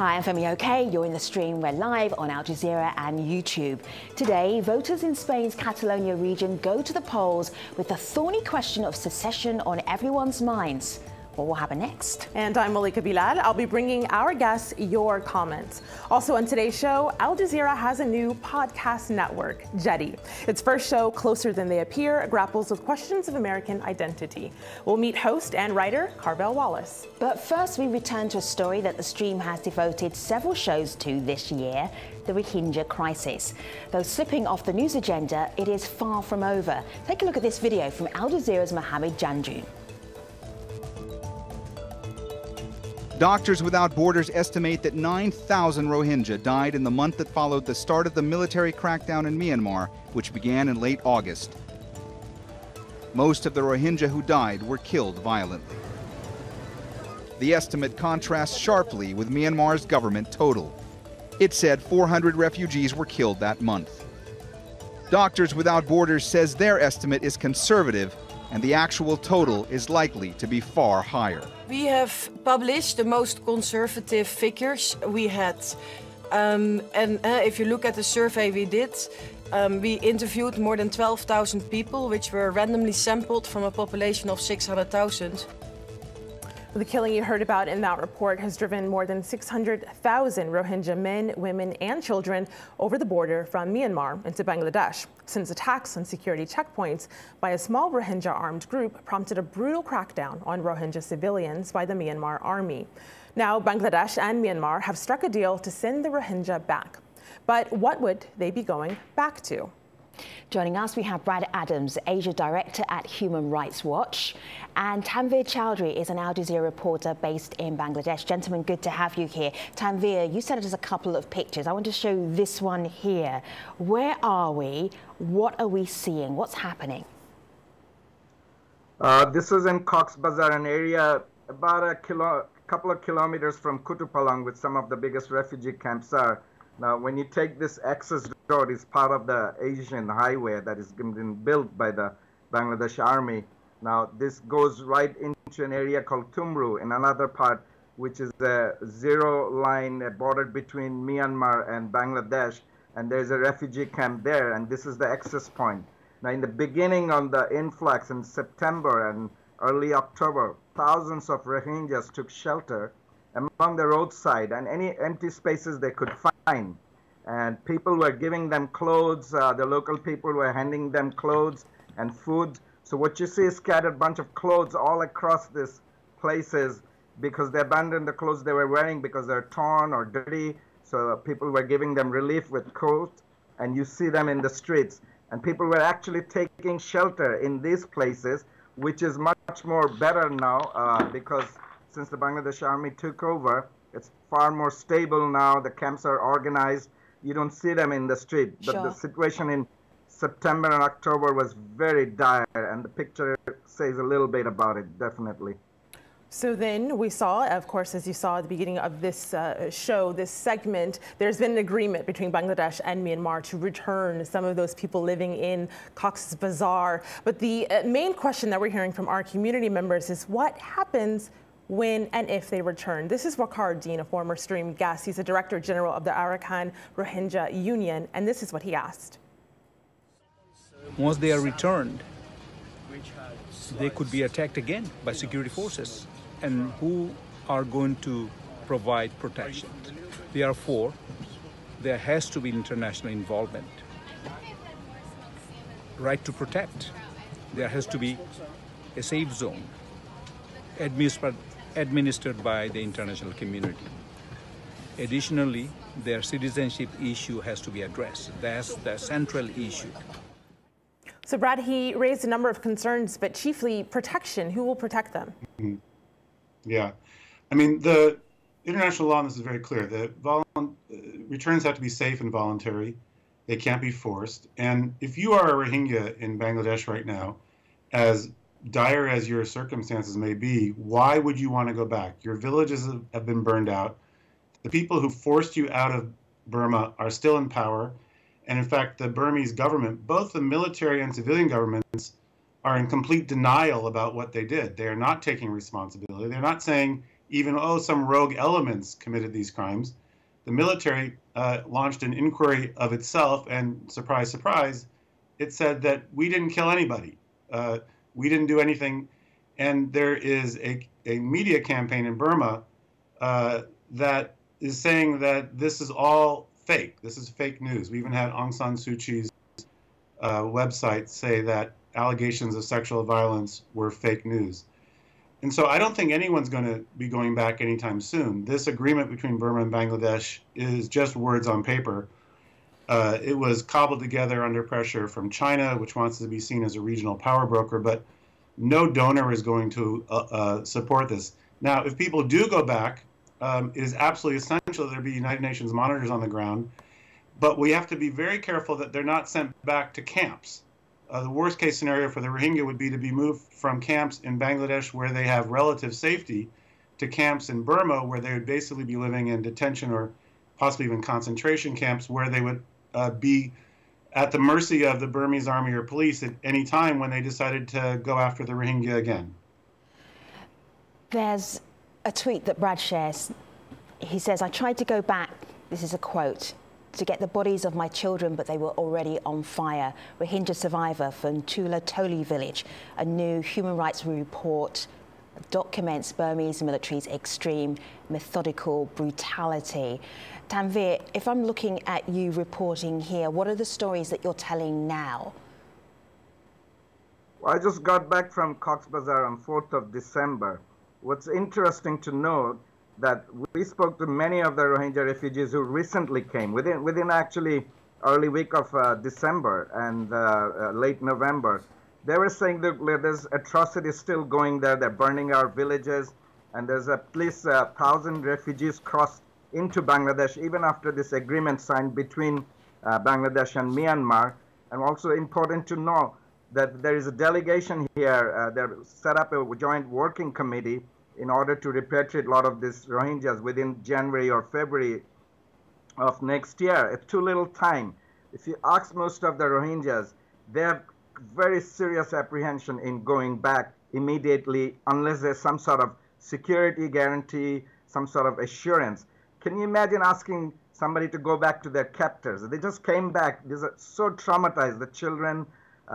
Hi, I'm Femi OK. You're in the stream. We're live on Al Jazeera and YouTube. Today, voters in Spain's Catalonia region go to the polls with the thorny question of secession on everyone's minds. What will happen next? And I'm Malika Bilal. I'll be bringing our guests your comments. Also on today's show, Al Jazeera has a new podcast network, Jetty. Its first show, Closer Than They Appear, grapples with questions of American identity. We'll meet host and writer Carvel Wallace. But first, we return to a story that the stream has devoted several shows to this year, the Rohingya crisis. Though slipping off the news agenda, it is far from over. Take a look at this video from Al Jazeera's Mohammed Janju. Doctors Without Borders estimate that 9,000 Rohingya died in the month that followed the start of the military crackdown in Myanmar, which began in late August. Most of the Rohingya who died were killed violently. The estimate contrasts sharply with Myanmar's government total. It said 400 refugees were killed that month. Doctors Without Borders says their estimate is conservative, and the actual total is likely to be far higher. We have published the most conservative figures we had. If you look at the survey we did, we interviewed more than 12,000 people, which were randomly sampled from a population of 600,000. The killing you heard about in that report has driven more than 600,000 Rohingya men, women, and children over the border from Myanmar into Bangladesh, since attacks on security checkpoints by a small Rohingya armed group prompted a brutal crackdown on Rohingya civilians by the Myanmar army. Now, Bangladesh and Myanmar have struck a deal to send the Rohingya back. But what would they be going back to? Joining us, we have Brad Adams, Asia Director at Human Rights Watch, and Tanveer Chowdhury is an Al Jazeera reporter based in Bangladesh. Gentlemen, good to have you here. Tanveer, you sent us a couple of pictures. I want to show this one here. Where are we? What are we seeing? What's happening? This is in Cox's Bazar, an area about a couple of kilometers from Kutupalong, which some of the biggest refugee camps are. Now, when you take this access road, it's part of the Asian highway that is been built by the Bangladesh army. Now, this goes right into an area called Tumru in another part, which is the zero line border between Myanmar and Bangladesh, and there's a refugee camp there, and this is the access point. Now, in the beginning on the influx in September and early October, thousands of Rohingyas took shelter along the roadside and any empty spaces they could find. And people were giving them clothes, the local people were handing them clothes and food. So what you see is scattered bunch of clothes all across these places because they abandoned the clothes they were wearing because they're torn or dirty. So people were giving them relief with coats, and you see them in the streets. And people were actually taking shelter in these places, which is much more better now because since the Bangladesh army took over, it's far more stable now. The camps are organized. You don't see them in the street. But Sure. the situation in September and October was very dire, and the picture says a little bit about it, definitely. So then we saw, of course, as you saw at the beginning of this show, this segment, there's been an agreement between Bangladesh and Myanmar to return some of those people living in Cox's Bazar. But the main question that we're hearing from our community members is what happens when and if they return. This is Waqar Dean, a former stream guest. He's the Director General of the Arakan Rohingya Union, and this is what he asked. Once they are returned, they could be attacked again by security forces. And who are going to provide protection? Therefore, there has to be international involvement. Right to protect. There has to be a safe zone administered by the international community. Additionally, their citizenship issue has to be addressed. That's the central issue. So Brad, he raised a number of concerns, but chiefly protection. Who will protect them? Mm-hmm. Yeah. I mean, the international law on this is very clear. The returns have to be safe and voluntary. They can't be forced. And if you are a Rohingya in Bangladesh right now, as dire as your circumstances may be, why would you want to go back? Your villages have been burned out. The people who forced you out of Burma are still in power. And in fact, the Burmese government, both the military and civilian governments, are in complete denial about what they did. They are not taking responsibility. They're not saying even, oh, some rogue elements committed these crimes. The military launched an inquiry of itself, and surprise, surprise, it said that we didn't kill anybody. We didn't do anything. And there is a media campaign in Burma that is saying that this is all fake. This is fake news. We even had Aung San Suu Kyi's website say that allegations of sexual violence were fake news. And so I don't think anyone's going to be going back anytime soon. This agreement between Burma and Bangladesh is just words on paper. It was cobbled together under pressure from China, which wants to be seen as a regional power broker, but no donor is going to support this. Now, if people do go back, it is absolutely essential that there be United Nations monitors on the ground, but we have to be very careful that they're not sent back to camps. The worst case scenario for the Rohingya would be to be moved from camps in Bangladesh where they have relative safety to camps in Burma where they would basically be living in detention or possibly even concentration camps where they would be at the mercy of the Burmese army or police at any time when they decided to go after the Rohingya again. There's a tweet that Brad shares. He says, "I tried to go back," this is a quote, "to get the bodies of my children, but they were already on fire." Rohingya survivor from Tula Toli village. A new human rights report documents Burmese military's extreme, methodical brutality. Tanveer, if I'm looking at you reporting here, what are the stories that you're telling now? Well, I just got back from Cox's Bazar on 4th of December. What's interesting to note that we spoke to many of the Rohingya refugees who recently came, within actually early week of December and late November. They were saying that there's atrocities still going there. They're burning our villages, and there's at least 1,000 refugees crossed into Bangladesh even after this agreement signed between Bangladesh and Myanmar. And also important to know that there is a delegation here. They've set up a joint working committee in order to repatriate a lot of these Rohingyas within January or February of next year. It's too little time. If you ask most of the Rohingyas, they have very serious apprehension in going back immediately unless there's some sort of security guarantee, some sort of assurance. Can you imagine asking somebody to go back to their captors? They just came back. These are so traumatized, the children,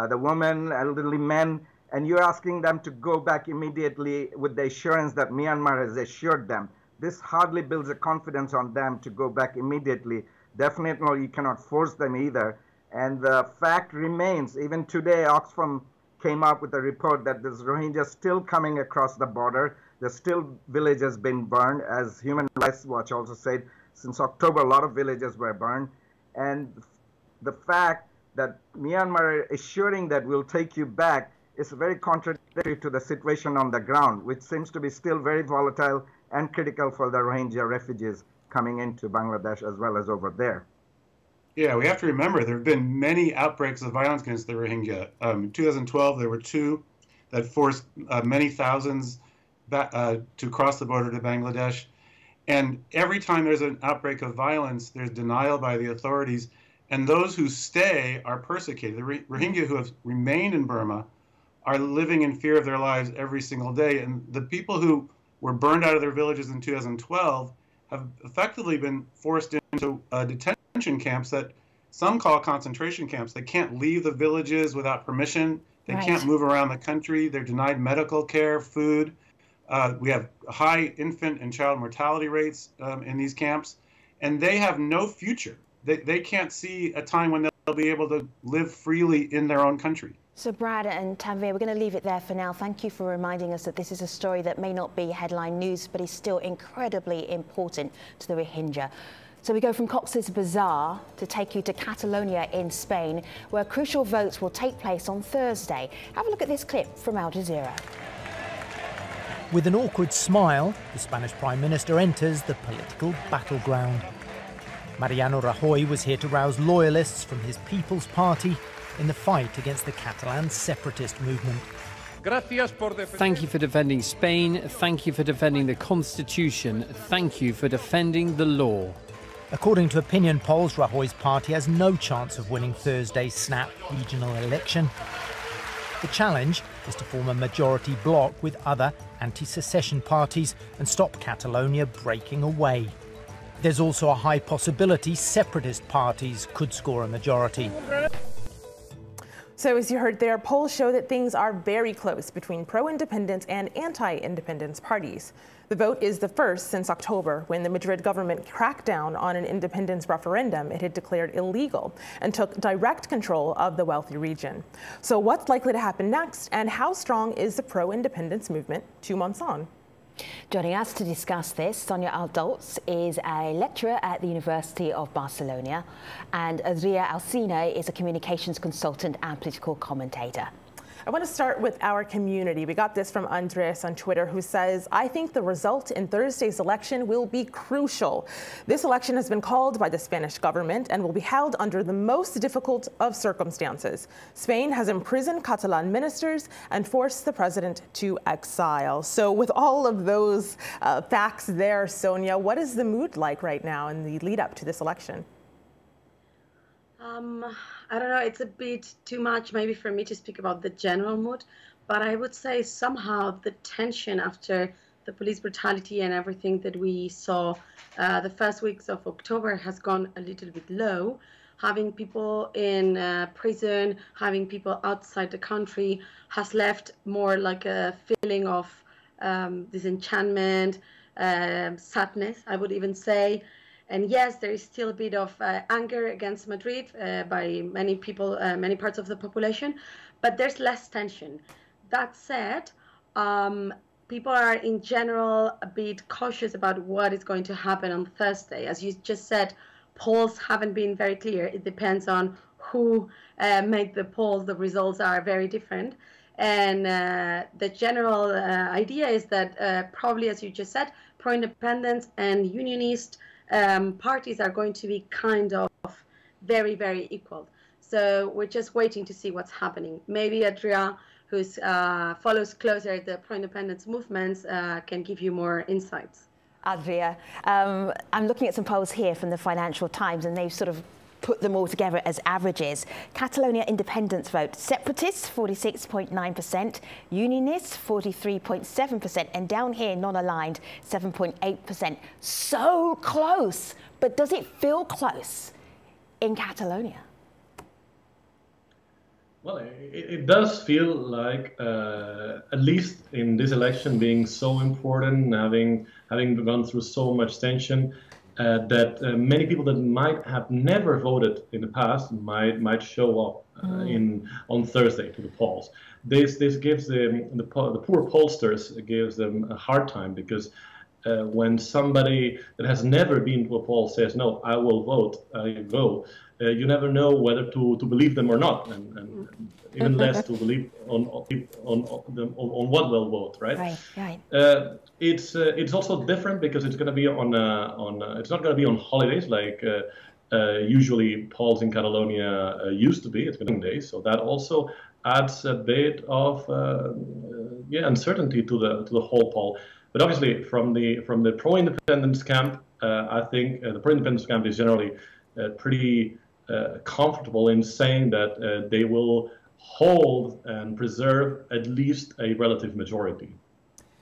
the women, elderly men, and you're asking them to go back immediately with the assurance that Myanmar has assured them. This hardly builds a confidence on them to go back immediately. Definitely you cannot force them either. And the fact remains, even today, Oxfam came up with a report that there's Rohingyas still coming across the border. There's still villages being burned, as Human Rights Watch also said. Since October, a lot of villages were burned. And the fact that Myanmar is assuring that we'll take you back is very contradictory to the situation on the ground, which seems to be still very volatile and critical for the Rohingya refugees coming into Bangladesh as well as over there. Yeah, we have to remember there have been many outbreaks of violence against the Rohingya. In 2012, there were 2 that forced many thousands back, to cross the border to Bangladesh. And every time there's an outbreak of violence, there's denial by the authorities. And those who stay are persecuted. The Rohingya who have remained in Burma are living in fear of their lives every single day. And the people who were burned out of their villages in 2012 have effectively been forced into detention camps that some call concentration camps. They can't leave the villages without permission. They can't move around the country. They're denied medical care, food. We have high infant and child mortality rates in these camps, and they have no future. They can't see a time when they'll be able to live freely in their own country. So Brad and Tanveer, we're going to leave it there for now. Thank you for reminding us that this is a story that may not be headline news, but is still incredibly important to the Rohingya. So we go from Cox's Bazar to take you to Catalonia in Spain, where crucial votes will take place on Thursday. Have a look at this clip from Al Jazeera. With an awkward smile, the Spanish Prime Minister enters the political battleground. Mariano Rajoy was here to rouse loyalists from his People's Party in the fight against the Catalan separatist movement. Thank you for defending Spain. Thank you for defending the Constitution. Thank you for defending the law. According to opinion polls, Rajoy's party has no chance of winning Thursday's snap regional election. The challenge, is to form a majority bloc with other anti-secession parties and stop Catalonia breaking away. There's also a high possibility separatist parties could score a majority. So as you heard there, polls show that things are very close between pro-independence and anti-independence parties. The vote is the first since October, when the Madrid government cracked down on an independence referendum it had declared illegal and took direct control of the wealthy region. So what's likely to happen next, and how strong is the pro-independence movement 2 months on? Joining us to discuss this, Sonia Aldolz is a lecturer at the University of Barcelona, and Adria Alsina is a communications consultant and political commentator. I want to start with our community. We got this from Andres on Twitter, who says, I think the result in Thursday's election will be crucial. This election has been called by the Spanish government and will be held under the most difficult of circumstances. Spain has imprisoned Catalan ministers and forced the president to exile. So with all of those facts there, Sonia, what is the mood like right now in the lead up to this election? I don't know, it's a bit too much maybe for me to speak about the general mood, but I would say somehow the tension after the police brutality and everything that we saw the first weeks of October has gone a little bit low. Having people in prison, having people outside the country has left more like a feeling of disenchantment, sadness, I would even say. And yes, there is still a bit of anger against Madrid by many people, many parts of the population, but there's less tension. That said, people are in general a bit cautious about what is going to happen on Thursday. As you just said, polls haven't been very clear. It depends on who made the polls. The results are very different. And the general idea is that probably, as you just said, pro-independence and unionist parties are going to be kind of very, very equal. So we're just waiting to see what's happening. Maybe Adria, who follows closer the pro-independence movements, can give you more insights. Adria, I'm looking at some polls here from the Financial Times, and they've sort of put them all together as averages. Catalonia independence vote, separatists 46.9%, unionists 43.7%, and down here non-aligned 7.8%. So close, but does it feel close in Catalonia? Well, it does feel like, at least in this election being so important, having gone through so much tension, that many people that might have never voted in the past might show up on Thursday to the polls. This gives the poor pollsters gives them a hard time, because when somebody that has never been to a poll says, no, I will vote, I go, you never know whether to believe them or not, and even less to believe on what they'll vote, right? Right. It's also different because it's going to be it's not going to be on holidays like usually polls in Catalonia used to be. It's going to be days, so that also adds a bit of uncertainty to the whole poll. But obviously, from the pro-independence camp, I think the pro-independence camp is generally pretty comfortable in saying that they will hold and preserve at least a relative majority.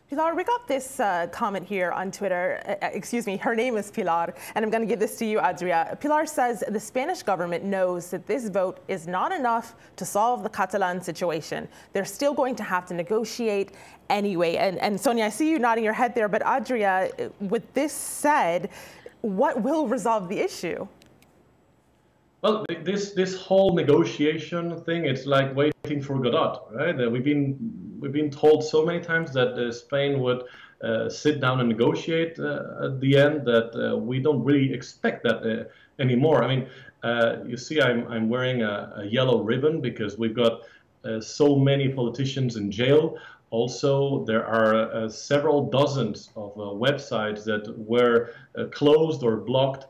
Pilar, we got this comment here on Twitter. Excuse me, her name is Pilar, and I'm going to give this to you, Adria. Pilar says the Spanish government knows that this vote is not enough to solve the Catalan situation. They're still going to have to negotiate anyway. And Sonia, I see you nodding your head there, but Adria, with this said, what will resolve the issue? Well, this whole negotiation thing, it's like waiting for Godot, right? We've been told so many times that Spain would sit down and negotiate at the end, that we don't really expect that anymore. I mean, you see, I'm wearing a yellow ribbon because we've got so many politicians in jail. Also, there are several dozens of websites that were closed or blocked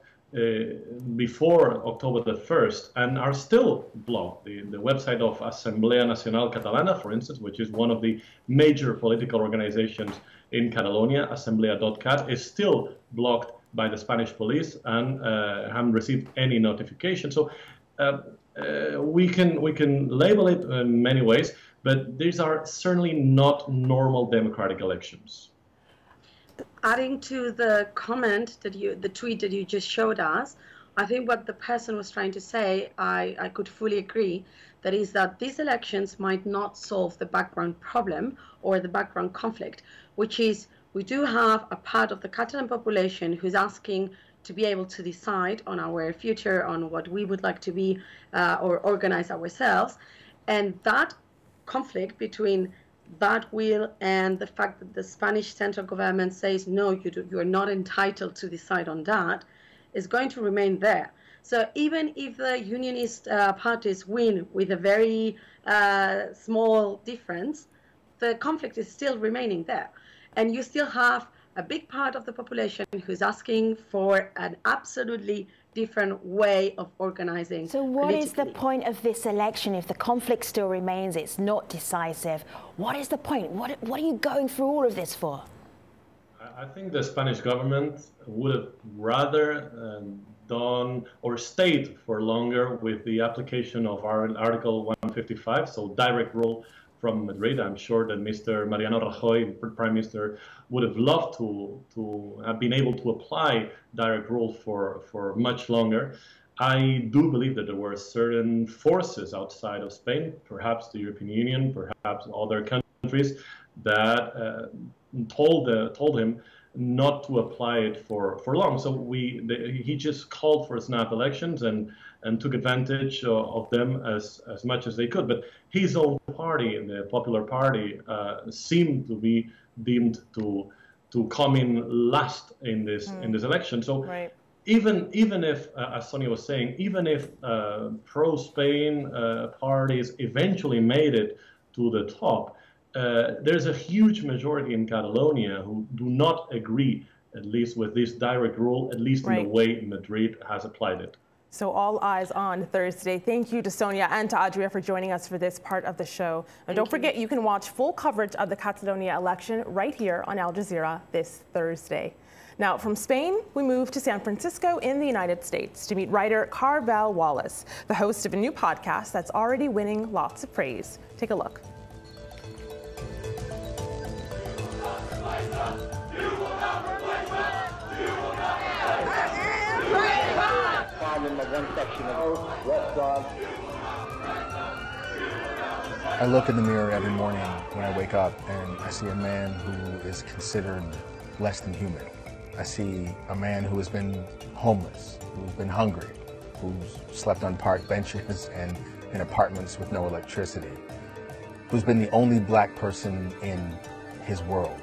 before October the 1st and are still blocked. The website of Assemblea Nacional Catalana, for instance, which is one of the major political organizations in Catalonia, Assemblea.cat, is still blocked by the Spanish police and haven't received any notification. So we can label it in many ways, but these are certainly not normal democratic elections. Adding to the comment that the tweet that you just showed us, I think what the person was trying to say, I could fully agree, that is that these elections might not solve the background problem or the background conflict, which is we do have a part of the Catalan population who's asking to be able to decide on our future, on what we would like to be or organize ourselves. And that conflict between that will and the fact that the Spanish central government says, no, you are not entitled to decide on that, is going to remain there. So even if the unionist parties win with a very small difference, the conflict is still remaining there. And you still have a big part of the population who's asking for an absolutely different way of organizing. So what is the point of this election if the conflict still remains, it's not decisive? What is the point? What are you going through all of this for? I think the Spanish government would have rather done or stayed for longer with the application of our Article 155, so direct rule from Madrid. I'm sure that Mr. Mariano Rajoy, Prime Minister, would have loved to have been able to apply direct rule for much longer. I do believe that there were certain forces outside of Spain, perhaps the European Union, perhaps other countries, that told him not to apply it for long. So he just called for snap elections and took advantage of them as much as they could. But his own party, the Popular Party, seemed to be deemed to come in last in this election. So right. even if, as Sonia was saying, even if pro-Spain parties eventually made it to the top, there's a huge majority in Catalonia who do not agree, at least with this direct rule, at least in the way Madrid has applied it. So all eyes on Thursday. Thank you to Sonia and to Adria for joining us for this part of the show. And don't forget, you can watch full coverage of the Catalonia election right here on Al Jazeera this Thursday. Now, from Spain, we move to San Francisco in the United States to meet writer Carvel Wallace, the host of a new podcast that's already winning lots of praise. Take a look. I look in the mirror every morning when I wake up and I see a man who is considered less than human. I see a man who has been homeless, who's been hungry, who's slept on park benches and in apartments with no electricity, who's been the only black person in his world,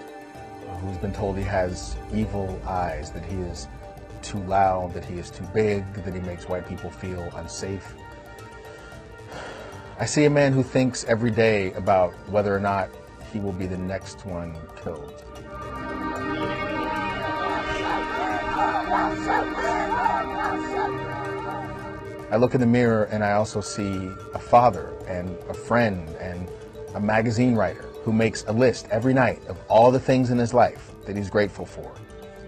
who's been told he has evil eyes, that he is too loud, that he is too big, that he makes white people feel unsafe. I see a man who thinks every day about whether or not he will be the next one killed. I look in the mirror and I also see a father and a friend and a magazine writer who makes a list every night of all the things in his life that he's grateful for.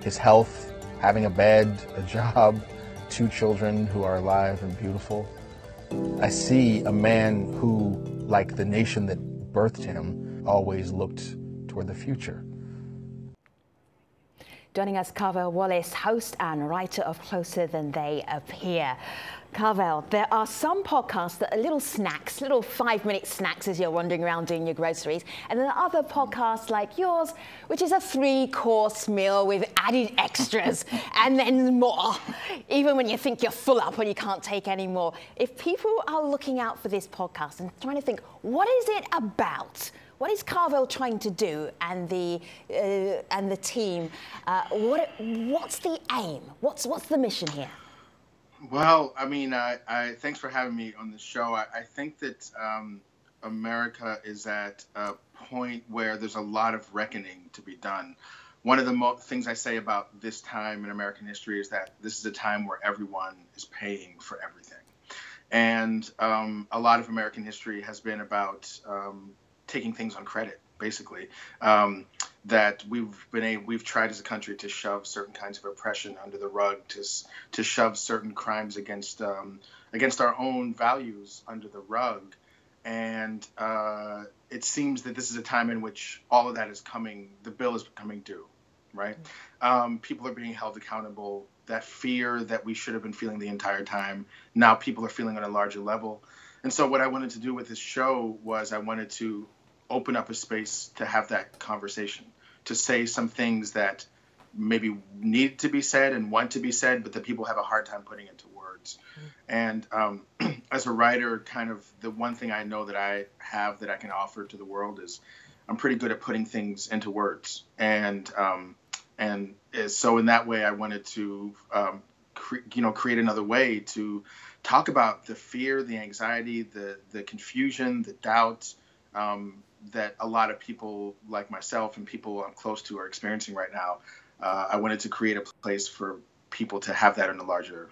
His health, having a bed, a job, 2 children who are alive and beautiful. I see a man who, like the nation that birthed him, always looked toward the future. Joining us, Carvel Wallace, host and writer of Closer Than They Appear. Carvel, there are some podcasts that are little snacks, little 5-minute snacks as you're wandering around doing your groceries. And then there are other podcasts like yours, which is a 3-course meal with added extras and then more, even when you think you're full up and you can't take any more. If people are looking out for this podcast and trying to think, what is it about? What is Carvel trying to do, and the team? What's the aim? What's the mission here? Well, I mean, thanks for having me on the show. I think that America is at a point where there's a lot of reckoning to be done. One of the things I say about this time in American history is that this is a time where everyone is paying for everything. And a lot of American history has been about taking things on credit, basically. That we've tried as a country to shove certain kinds of oppression under the rug, to shove certain crimes against our own values under the rug. And it seems that this is a time in which all of that is coming, the bill is coming due, right? People are being held accountable. That fear that we should have been feeling the entire time, now people are feeling on a larger level. And so what I wanted to do with this show was I wanted to open up a space to have that conversation, to say some things that maybe need to be said and want to be said, but that people have a hard time putting into words. And as a writer, kind of the one thing I know that I have that I can offer to the world is I'm pretty good at putting things into words. And so in that way, I wanted to, create another way to talk about the fear, the anxiety, the confusion, the doubt that a lot of people like myself and people I'm close to are experiencing right now. I wanted to create a place for people to have that on a larger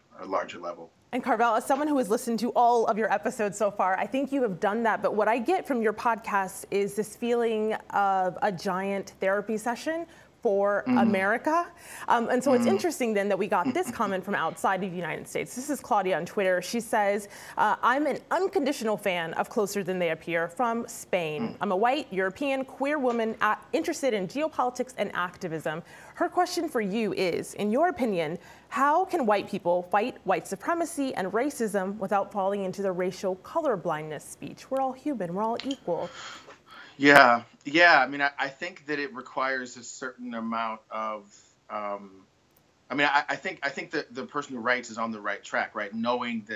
level. And Carvel, as someone who has listened to all of your episodes so far, I think you have done that. But what I get from your podcast is this feeling of a giant therapy session for America. And so it's interesting then that we got this comment from outside of the United States. This is Claudia on Twitter. She says, I'm an unconditional fan of Closer Than They Appear from Spain. I'm a white, European, queer woman interested in geopolitics and activism. Her question for you is, in your opinion, how can white people fight white supremacy and racism without falling into the racial colorblindness speech? We're all human, we're all equal. Yeah. I mean, I think that it requires a certain amount of, I think that the person who writes is on the right track, right? Knowing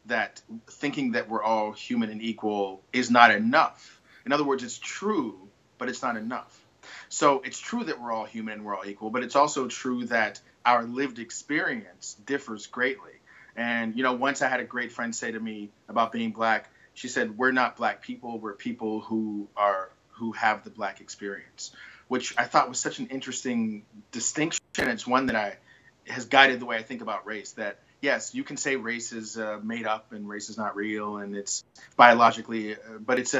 that thinking that we're all human and equal is not enough. In other words, it's true, but it's not enough. So it's true that we're all human and we're all equal, but it's also true that our lived experience differs greatly. And, once I had a great friend say to me about being Black, she said, we're not Black people, we're people who have the Black experience, which I thought was such an interesting distinction. It's one that has guided the way I think about race, that yes, you can say race is made up and race is not real and it's biologically, but it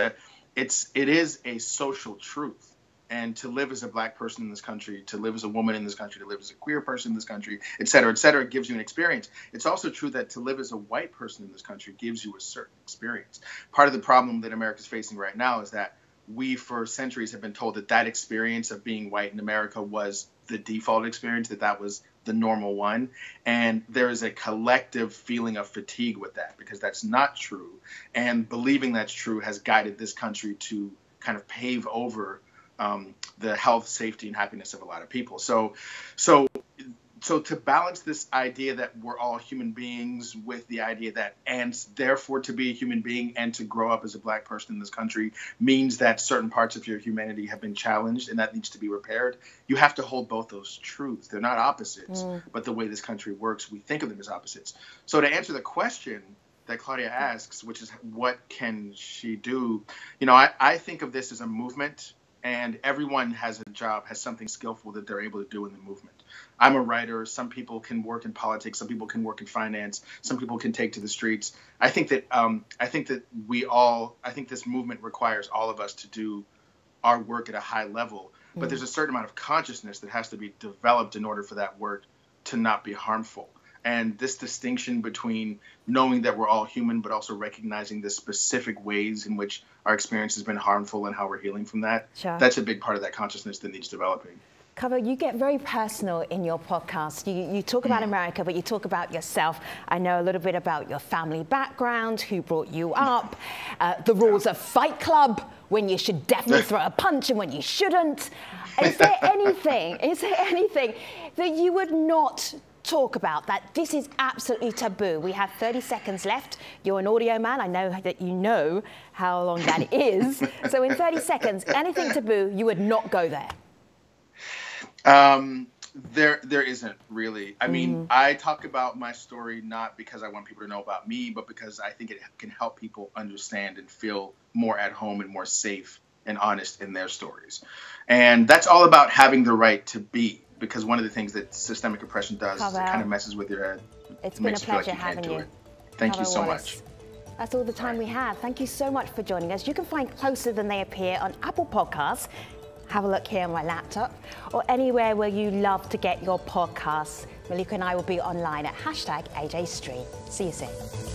is a social truth. And to live as a Black person in this country, to live as a woman in this country, to live as a queer person in this country, et cetera, gives you an experience. It's also true that to live as a white person in this country gives you a certain experience. Part of the problem that America's facing right now is that we, for centuries, have been told that experience of being white in America was the default experience, that was the normal one. And there is a collective feeling of fatigue with that because that's not true. And believing that's true has guided this country to kind of pave over the health, safety, and happiness of a lot of people. So to balance this idea that we're all human beings with the idea that, and therefore to be a human being and to grow up as a Black person in this country means that certain parts of your humanity have been challenged and that needs to be repaired, you have to hold both those truths. They're not opposites, but the way this country works, we think of them as opposites. So to answer the question that Claudia asks, which is what can she do? I think of this as a movement. And everyone has a job, has something skillful that they're able to do in the movement. I'm a writer. Some people can work in politics. Some people can work in finance. Some people can take to the streets. I think that this movement requires all of us to do our work at a high level. But there's a certain amount of consciousness that has to be developed in order for that work to not be harmful. And this distinction between knowing that we're all human, but also recognizing the specific ways in which our experience has been harmful and how we're healing from that, that's a big part of that consciousness that needs developing. Carvel, you get very personal in your podcast. You talk about America, but you talk about yourself. I know a little bit about your family background, who brought you up, the rules of Fight Club, when you should definitely throw a punch and when you shouldn't. Is there anything that you would not talk about, that this is absolutely taboo? We have 30 seconds left. You're an audio man. I know that you know how long that is. So in 30 seconds, anything taboo, you would not go there. There isn't really. I mean, I talk about my story not because I want people to know about me, but because I think it can help people understand and feel more at home and more safe and honest in their stories. And that's all about having the right to be. Because one of the things that systemic oppression does is it kind of messes with your head. It's been a pleasure having you. Thank you so much. That's all the time we have. Thank you so much for joining us. You can find Closer Than They Appear on Apple Podcasts. Have a look here on my laptop, or anywhere where you love to get your podcasts. Malika and I will be online at #AJStream. See you soon.